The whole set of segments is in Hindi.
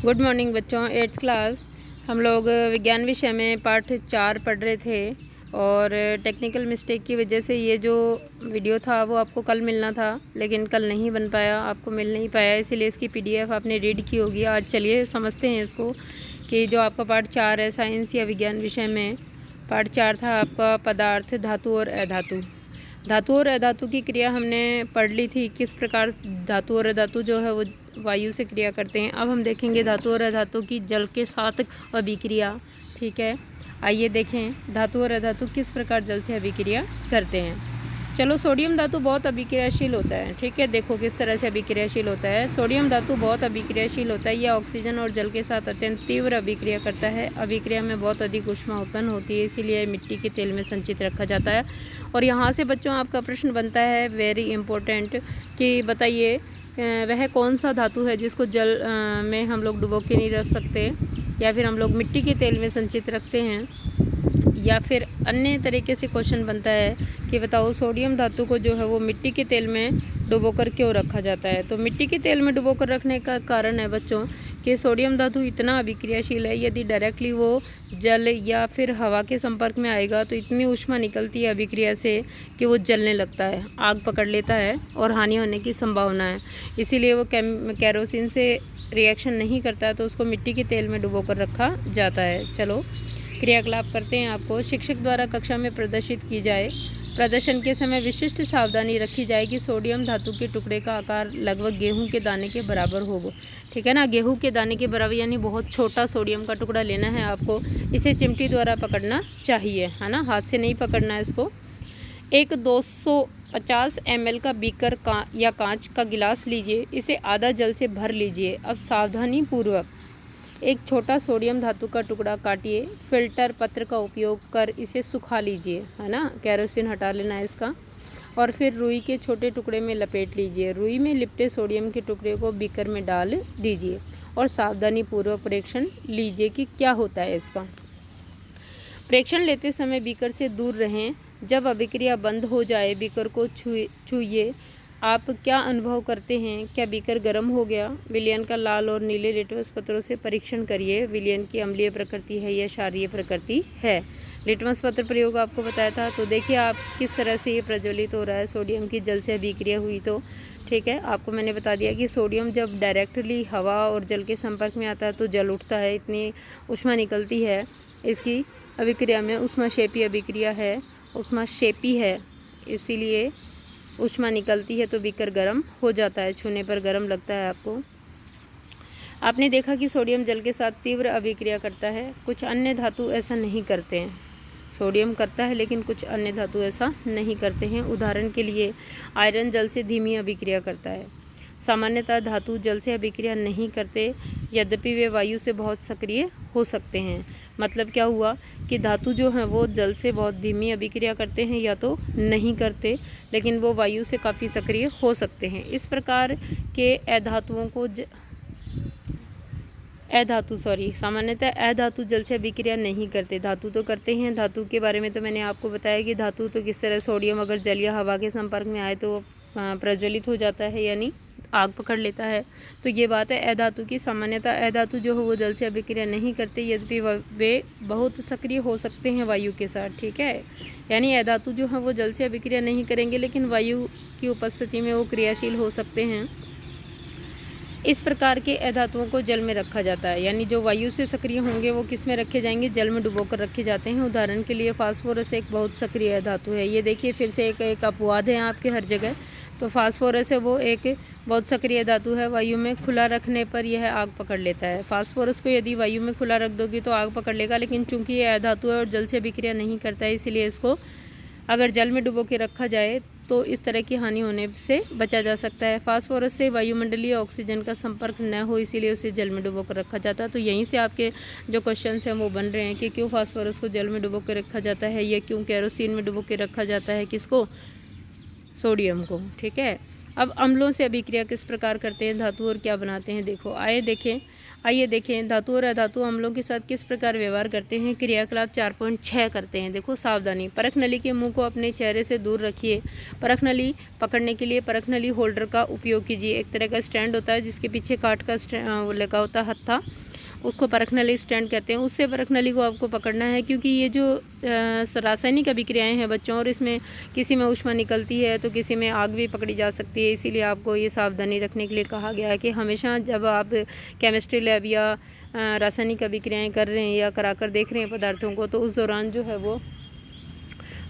गुड मॉर्निंग बच्चों। 8th क्लास हम लोग विज्ञान विषय में पाठ 4 पढ़ रहे थे और टेक्निकल मिस्टेक की वजह से ये जो वीडियो था वो आपको कल मिलना था, लेकिन कल नहीं बन पाया, आपको मिल नहीं पाया, इसीलिए इसकी PDF आपने रीड की होगी। आज चलिए समझते हैं इसको कि जो आपका पाठ 4 है साइंस या विज्ञान विषय में, पाठ 4 था आपका पदार्थ, धातु और अधातु। धातु और अधातु की क्रिया हमने पढ़ ली थी, किस प्रकार धातु और अधातु जो है वो वायु से क्रिया करते हैं। अब हम देखेंगे धातु और अधातु की जल के साथ अभिक्रिया। ठीक है, आइए देखें धातु और अधातु किस प्रकार जल से अभिक्रिया करते हैं। चलो, सोडियम धातु बहुत अभिक्रियाशील होता है। ठीक है, देखो किस तरह से अभिक्रियाशील होता है। सोडियम धातु बहुत अभिक्रियाशील होता है। यह ऑक्सीजन और जल के साथ अत्यंत तीव्र अभिक्रिया करता है। अभिक्रिया में बहुत अधिक ऊष्मा उत्पन्न होती है, इसीलिए मिट्टी के तेल में संचित रखा जाता है। और यहाँ से बच्चों आपका प्रश्न बनता है वेरी इंपॉर्टेंट कि बताइए वह कौन सा धातु है जिसको जल में हम लोग डुबो के नहीं रख सकते, या फिर हम लोग मिट्टी के तेल में संचित रखते हैं, या फिर अन्य तरीके से क्वेश्चन बनता है कि बताओ सोडियम धातु को जो है वो मिट्टी के तेल में डुबोकर क्यों रखा जाता है। तो मिट्टी के तेल में डुबोकर रखने का कारण है बच्चों कि सोडियम धातु इतना अभिक्रियाशील है, यदि डायरेक्टली वो जल या फिर हवा के संपर्क में आएगा तो इतनी ऊष्मा निकलती है अभिक्रिया से कि वो जलने लगता है, आग पकड़ लेता है और हानि होने की संभावना है। इसीलिए वो केरोसिन से रिएक्शन नहीं करता है, तो उसको मिट्टी के तेल में डुबोकर रखा जाता है। चलो क्रियाकलाप करते हैं। आपको शिक्षक द्वारा कक्षा में प्रदर्शित की जाए। प्रदर्शन के समय विशिष्ट सावधानी रखी जाए कि सोडियम धातु के टुकड़े का आकार लगभग गेहूं के दाने के बराबर हो। ठीक है ना, गेहूं के दाने के बराबर, यानी बहुत छोटा सोडियम का टुकड़ा लेना है आपको। इसे चिमटी द्वारा पकड़ना चाहिए, है ना, हाथ से नहीं पकड़ना है इसको। एक 250 ml का बीकर या कांच का गिलास लीजिए, इसे आधा जल से भर लीजिए। अब सावधानी पूर्वक एक छोटा सोडियम धातु का टुकड़ा काटिए, फिल्टर पत्र का उपयोग कर इसे सुखा लीजिए, है ना, केरोसिन हटा लेना है इसका। और फिर रुई के छोटे टुकड़े में लपेट लीजिए। रुई में लिपटे सोडियम के टुकड़े को बीकर में डाल दीजिए और सावधानी पूर्वक परीक्षण लीजिए कि क्या होता है इसका। परीक्षण लेते समय बीकर से दूर रहें। जब अभिक्रिया बंद हो जाए बीकर को छूइए। आप क्या अनुभव करते हैं? क्या बीकर गर्म हो गया? विलयन का लाल और नीले लिटमस पत्रों से परीक्षण करिए। विलयन की अम्लीय प्रकृति है या क्षारीय प्रकृति है। लिटमस पत्र प्रयोग आपको बताया था। तो देखिए आप किस तरह से ये प्रज्वलित हो रहा है, सोडियम की जल से अभिक्रिया हुई तो। ठीक है, आपको मैंने बता दिया कि सोडियम जब डायरेक्टली हवा और जल के संपर्क में आता है तो जल उठता है, इतनी ऊष्मा निकलती है इसकी अभिक्रिया में। ऊष्माक्षेपी अभिक्रिया है, ऊष्माक्षेपी है, इसीलिए ऊष्मा निकलती है तो बीकर गर्म हो जाता है, छूने पर गर्म लगता है आपको। आपने देखा कि सोडियम जल के साथ तीव्र अभिक्रिया करता है। कुछ अन्य धातु ऐसा नहीं करते हैं। सोडियम करता है लेकिन कुछ अन्य धातु ऐसा नहीं करते हैं। उदाहरण के लिए आयरन जल से धीमी अभिक्रिया करता है। सामान्यतः धातु जल से अभिक्रिया नहीं करते, यद्यपि वे वायु से बहुत सक्रिय हो सकते हैं। मतलब क्या हुआ कि धातु जो हैं वो जल से बहुत धीमी अभिक्रिया करते हैं या तो नहीं करते, लेकिन वो वायु से काफ़ी सक्रिय हो सकते हैं। इस प्रकार के अधातुओं को सामान्यतः अधातु जल से अभिक्रिया नहीं करते, धातु तो करते हैं। धातु के बारे में तो मैंने आपको बताया कि धातु तो किस तरह, सोडियम अगर जल या हवा के संपर्क में आए तो प्रज्वलित हो जाता है, यानी आग पकड़ लेता है। तो ये बात है अधातु की। सामान्यतः अधातु जो है वो जल से अभिक्रिया नहीं करते, यद्यपि वे बहुत सक्रिय हो सकते हैं वायु के साथ। ठीक है, यानी अधातु जो है वो जल से अभिक्रिया नहीं करेंगे, लेकिन वायु की उपस्थिति में वो क्रियाशील हो सकते हैं। इस प्रकार के अधातुओं को जल में रखा जाता है, यानी जो वायु से सक्रिय होंगे वो किस में रखे जाएंगे? जल में डुबोकर रखे जाते हैं। उदाहरण के लिए फास्फोरस एक बहुत सक्रिय धातु है। ये देखिए फिर से एक अपवाद है आपके हर जगह। तो फास्फोरस है वो एक बहुत सक्रिय धातु है। वायु में खुला रखने पर यह आग पकड़ लेता है। फास्फोरस को यदि वायु में खुला रख दोगे तो आग पकड़ लेगा, लेकिन चूंकि यह अधातु है और जल से अभिक्रिया नहीं करता है, इसीलिए इसको अगर जल में डुबो के रखा जाए तो इस तरह की हानि होने से बचा जा सकता है। फास्फोरस से वायुमंडलीय ऑक्सीजन का संपर्क न हो, इसीलिए उसे जल में डुबो कर रखा जाता है। तो यहीं से आपके जो क्वेश्चन हैं वो बन रहे हैं कि क्यों फास्फोरस को जल में डुबो कर रखा जाता है, या क्यों केरोसिन में डुबो के रखा जाता है, किसको? सोडियम को। ठीक है, अब अम्लों से अभिक्रिया किस प्रकार करते हैं धातु और क्या बनाते हैं, देखो आइए देखें धातु और अधातु अम्लों के साथ किस प्रकार व्यवहार करते हैं। क्रियाकलाप 4.6 करते हैं। देखो सावधानी, परख नली के मुंह को अपने चेहरे से दूर रखिए। परख नली पकड़ने के लिए परख नली होल्डर का उपयोग कीजिए। एक तरह का स्टैंड होता है जिसके पीछे काठ का लगा होता है हत्था, उसको परख नली स्टैंड कहते हैं। उससे परख नली को आपको पकड़ना है, क्योंकि ये जो रासायनिक अभिक्रियाएं हैं बच्चों, और इसमें किसी में ऊष्मा निकलती है तो किसी में आग भी पकड़ी जा सकती है। इसीलिए आपको ये सावधानी रखने के लिए कहा गया है कि हमेशा जब आप केमिस्ट्री लैब या रासायनिक अभिक्रियाएँ कर रहे हैं या कराकर देख रहे हैं पदार्थों को, तो उस दौरान जो है वो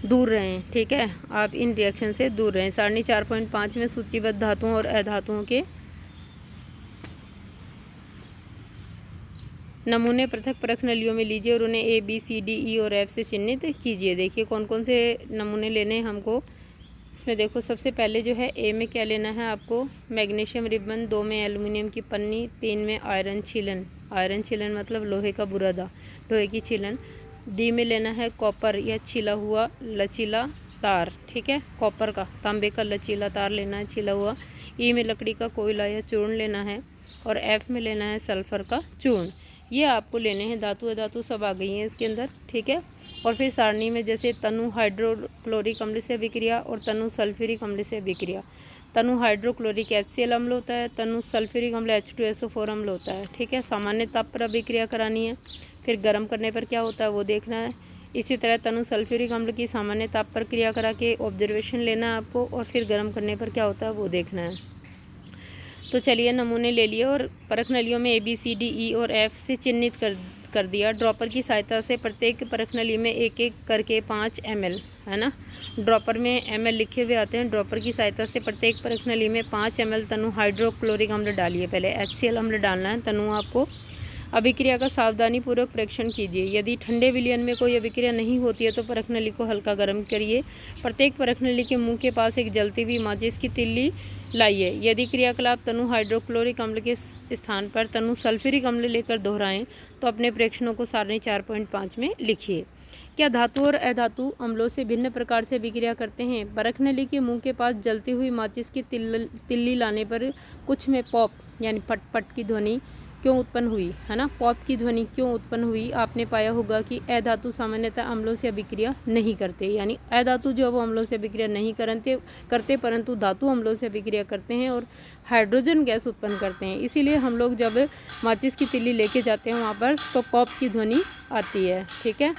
दूर रहें। ठीक है, आप इन रिएक्शन से दूर रहें। सारणी 4.5 में सूचीबद्ध धातुओं और अधातुओं के नमूने पृथक परख नलियों में लीजिए और उन्हें A, B, C, D, E और F से चिन्हित कीजिए। देखिए कौन कौन से नमूने लेने हैं हमको। इसमें देखो सबसे पहले जो है A में क्या लेना है आपको, मैग्नीशियम रिबन, 2 में एल्युमिनियम की पन्नी, 3 में आयरन छीलन, आयरन छीलन मतलब लोहे का बुरादा, लोहे की छीलन। D में लेना है कॉपर या छिला हुआ लचीला तार, ठीक है, कॉपर का, तांबे का लचीला तार लेना है छिला हुआ। E में लकड़ी का कोयला या चूर्ण लेना है, और F में लेना है सल्फर का चूर्ण। ये आपको लेने हैं। धातु अधातु सब आ गई हैं इसके अंदर, ठीक है। और फिर सारणी में जैसे तनु हाइड्रोक्लोरिक अम्ल से अभिक्रिया और तनु सल्फ्यूरिक अम्ल से अभिक्रिया। तनु हाइड्रोक्लोरिक HCl अम्ल होता है, तनु सल्फ्यूरिक अम्ल H2SO4 अम्ल होता है, ठीक है। सामान्य ताप पर अभिक्रिया करानी है, फिर गर्म करने पर क्या होता है वो देखना है। इसी तरह तनु सल्फ्यूरिक अम्ल की सामान्य ताप पर क्रिया करा के ऑब्जर्वेशन लेना है आपको, और फिर गर्म करने पर क्या होता है वो देखना है। तो चलिए नमूने ले लिए और परख नलियों में A, B, C, D, E और F से चिन्हित कर दिया। ड्रॉपर की सहायता से प्रत्येक परख नली में एक एक करके 5 ml, है ना, ड्रॉपर में ml लिखे हुए आते हैं। ड्रॉपर की सहायता से प्रत्येक परख नली में 5 ml तनु हाइड्रोक्लोरिक अम्ल डालिए। पहले HCl अम्ल डालना है, तनु आपको। अभिक्रिया का सावधानीपूर्वक परीक्षण कीजिए। यदि ठंडे विलयन में कोई अभिक्रिया नहीं होती है तो परख नली को हल्का गर्म करिए। प्रत्येक परख नली के मुंह के पास एक जलती हुई माचिस की तिल्ली लाइए। यदि क्रियाकलाप तनु हाइड्रोक्लोरिक अम्ल के स्थान पर तनु सल्फ्यूरिक अम्ल लेकर दोहराएं तो अपने प्रेक्षणों को सारणी 4.5 में लिखिए। क्या धातु और अधातु अम्लों से भिन्न प्रकार से अभिक्रिया करते हैं? परख नली के मुंह के पास जलती हुई माचिस की तिल्ली लाने पर कुछ में पॉप यानी पट पट की ध्वनि क्यों उत्पन्न हुई, है ना, पॉप की ध्वनि क्यों उत्पन्न हुई? आपने पाया होगा कि अधातु सामान्यतः अम्लों से अभिक्रिया नहीं करते, यानी अधातु जो है वो अम्लों से अभिक्रिया नहीं करते परंतु धातु अम्लों से अभिक्रिया करते हैं और हाइड्रोजन गैस उत्पन्न करते हैं। इसीलिए हम लोग जब माचिस की तिल्ली लेके जाते हैं वहाँ पर तो पॉप की ध्वनि आती है, ठीक है,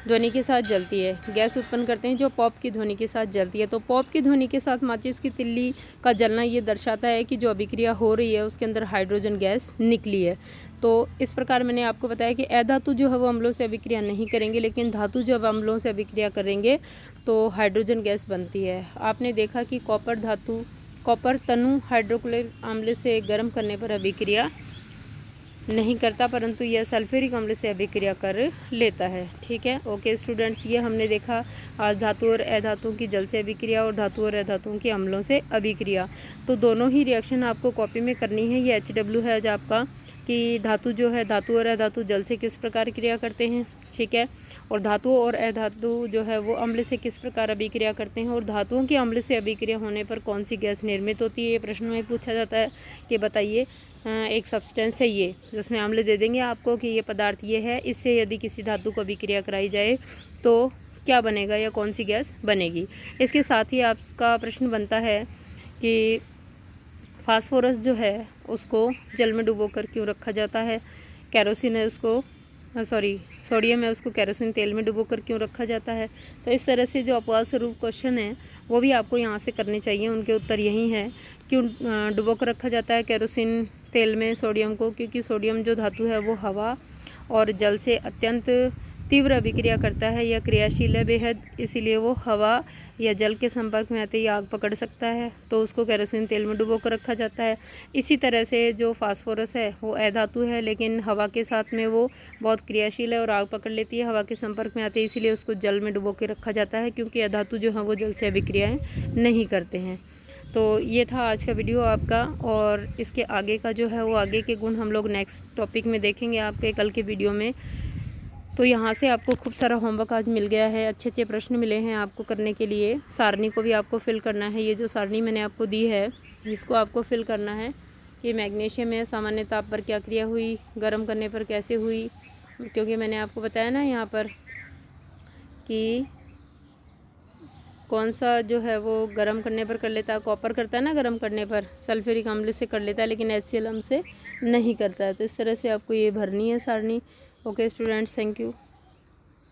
ध्वनि के साथ जलती है, गैस उत्पन्न करते हैं जो पॉप की ध्वनि के साथ जलती है। तो पॉप की ध्वनि के साथ माचिस की तिल्ली का जलना ये दर्शाता है कि जो अभिक्रिया हो रही है उसके अंदर हाइड्रोजन गैस निकली है। तो इस प्रकार मैंने आपको बताया कि अधातु जो है वो अम्लों से अभिक्रिया नहीं करेंगे, लेकिन धातु जब अम्लों से अभिक्रिया करेंगे तो हाइड्रोजन गैस बनती है। आपने देखा कि कॉपर तनु हाइड्रोक्लोरिक अम्ल से गर्म करने पर अभिक्रिया नहीं करता, परंतु यह सल्फ्यूरिक अम्ल से अभिक्रिया कर लेता है, ठीक है। ओके स्टूडेंट्स, ये हमने देखा आज धातु और अधातुओं की जल से अभिक्रिया और धातु और अधातुओं की अम्लों से अभिक्रिया। तो दोनों ही रिएक्शन आपको कॉपी में करनी है। ये HW है आज आपका कि धातु जो है, धातु और अधातु जल से किस प्रकार क्रिया करते हैं, ठीक है, और धातु और अधातु जो है वो अम्ल से किस प्रकार अभिक्रिया करते हैं, और धातुओं की अम्ल से अभिक्रिया होने पर कौन सी गैस निर्मित होती है। ये प्रश्न में पूछा जाता है कि बताइए एक सब्सटेंस है ये, जिसमें अम्ल दे देंगे आपको कि ये पदार्थ ये है, इससे यदि किसी धातु को अभिक्रिया कराई जाए तो क्या बनेगा या कौन सी गैस बनेगी। इसके साथ ही आपका प्रश्न बनता है कि फास्फोरस जो है उसको जल में डुबो कर क्यों रखा जाता है, केरोसिन है उसको सोडियम है उसको केरोसिन तेल में डुबो कर क्यों रखा जाता है। तो इस तरह से जो अपवाद स्वरूप क्वेश्चन है वो भी आपको यहाँ से करने चाहिए। उनके उत्तर यही है, क्यों डुबो कर रखा जाता है केरोसिन तेल में सोडियम को, क्योंकि सोडियम जो धातु है वो हवा और जल से अत्यंत तीव्र अभिक्रिया करता है, यह क्रियाशील है बेहद, इसीलिए वो हवा या जल के संपर्क में आते ही आग पकड़ सकता है, तो उसको केरोसिन तेल में डुबो कर रखा जाता है। इसी तरह से जो फास्फोरस है वो अधातु है, लेकिन हवा के साथ में वो बहुत क्रियाशील है और आग पकड़ लेती है हवा के संपर्क में आते ही, इसीलिए उसको जल में डुबो के रखा जाता है, क्योंकि अधातु जो है वो जल से अभिक्रियाएँ नहीं करते हैं। तो ये था आज का वीडियो आपका, और इसके आगे का जो है वो आगे के गुण हम लोग नेक्स्ट टॉपिक में देखेंगे आपके कल के वीडियो में। तो यहाँ से आपको खूब सारा होमवर्क आज मिल गया है, अच्छे अच्छे प्रश्न मिले हैं आपको करने के लिए। सारणी को भी आपको फिल करना है। ये जो सारणी मैंने आपको दी है इसको आपको फिल करना है कि मैग्नीशियम में सामान्य ताप पर क्या क्रिया हुई, गर्म करने पर कैसे हुई, क्योंकि मैंने आपको बताया ना यहाँ पर कि कौन सा जो है वो गर्म करने पर कर लेता है। कॉपर करता है ना गर्म करने पर, सल्फ्यूरिक अम्ल से कर लेता है, लेकिन HCl से नहीं करता है। तो इस तरह से आपको ये भरनी है सारणी। Okay students, thank you.